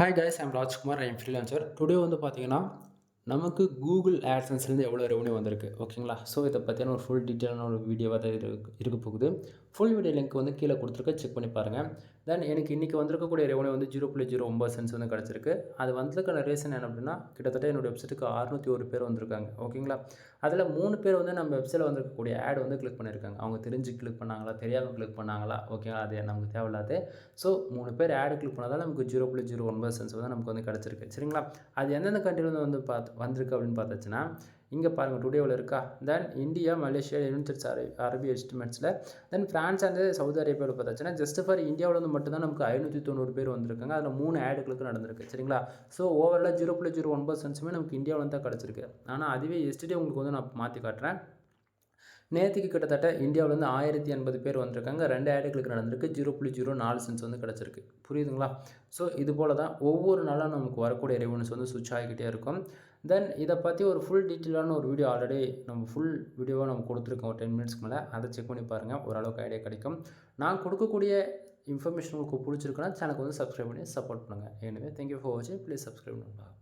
Hi guys, I'm Rajkumar. I'm freelancer. Today வந்து பார்த்தீங்கன்னா, நமக்கு கூகுள் ஆட்சன்ஸ்லேருந்து எவ்வளோ ரெவன்யூ வந்திருக்கு, ஓகேங்களா? ஸோ இதை பற்றியான ஒரு ஃபுல் டீட்டெயிலான ஒரு வீடியோவாக தான் இருக்க போகுது. ஃபுல் வீடியோ லிங்க் வந்து கீழே கொடுத்துருக்க, செக் பண்ணி பாருங்கள். தென் எனக்கு இன்றைக்கி வந்திருக்கக்கூடிய ரெவன்யூ வந்து 0.09 சென்ட்ஸ் வந்து கிடச்சிருக்கு. அது வந்ததுக்கான ரீசன் என்ன அப்படின்னா, கிட்டத்தட்ட என்னோடய வெப்சைட்டுக்கு 601 பேர் வந்திருக்காங்க, ஓகேங்களா? அதில் 3 பேர் வந்து நம்ம வெப்சைட்டில் வந்திருக்கக்கூடிய ஆட் வந்து கிளிக் பண்ணியிருக்காங்க. அவங்க தெரிஞ்சு கிளிக் பண்ணாங்களா, தெரியாமல் கிளிக் பண்ணாங்களா, ஓகேங்களா? அது நமக்கு தேவையில்லாது. ஸோ 3 பேர் ஆடு கிளிக் பண்ணதால் நமக்கு 0.09 சென்ட்ஸ் வந்து நமக்கு வந்து கிடச்சிருக்கு, சரிங்களா? அது எந்தெந்த கண்ட்ரிலேருந்து வந்து வந்திருக்கு அப்படின்னு பார்த்தாச்சுன்னா, இங்கே பாருங்கள் டுடேவில் இருக்கா. தென் இந்தியா, மலேசியா, யுனைடெட் அரபி எஸ்டிமேட்ஸில், தென் ஃப்ரான்ஸ் அண்ட் சவுதி அரேபியாவில் பார்த்தாச்சுன்னா, ஜஸ்ட் ஃபார் இந்தியாவில் வந்து மட்டும்தான் நமக்கு 590 பேர் வந்திருக்காங்க. அதில் 3 ஆடுகளுக்கு நடந்திருக்கு, சரிங்களா? ஸோ ஓவராலாக 0.09 சென்ட்ஸுமே நமக்கு இந்தியாவில் தான் கிடச்சிருக்கு. ஆனால் அதுவே எஸ்டே உங்களுக்கு வந்து நான் மாற்றி காட்டுறேன். நேற்றுக்கு கிட்டத்தட்ட இந்தியாவிலேருந்து 1080 பேர் வந்திருக்காங்க. 2 ஆடுகளுக்கு நடந்திருக்கு. 0.04 சென்ட்ஸ் வந்து கிடச்சிருக்கு. புரியுதுங்களா? ஸோ இது போல தான் ஒவ்வொரு நாளும் நமக்கு வரக்கூடிய ரெவன்யூஸ் வந்து சுவிட்ச் ஆகிக்கிட்டே இருக்கும். தென் இதை பற்றி ஒரு ஃபுல் டீட்டெயிலான ஒரு வீடியோ ஆல்ரெடி நம்ம ஃபுல் வீடியோவாக நம்ம கொடுத்துருக்கோம், ஒரு 10 மினிட்ஸ்க்கு மேலே. அதை செக் பண்ணி பாருங்கள், ஓரளவுக்கு ஐடியா கிடைக்கும். நான் கொடுக்கக்கூடிய இன்ஃபர்மேஷன் உங்களுக்கு பிடிச்சிருக்குன்னா சேனலுக்கு வந்து சப்ஸ்கிரைப் பண்ணி சப்போர்ட் பண்ணுங்கள். எனவே தேங்க்யூ ஃபார் வாட்சிங். ப்ளீஸ் சப்ஸ்கிரைப் பண்ணுங்கள்.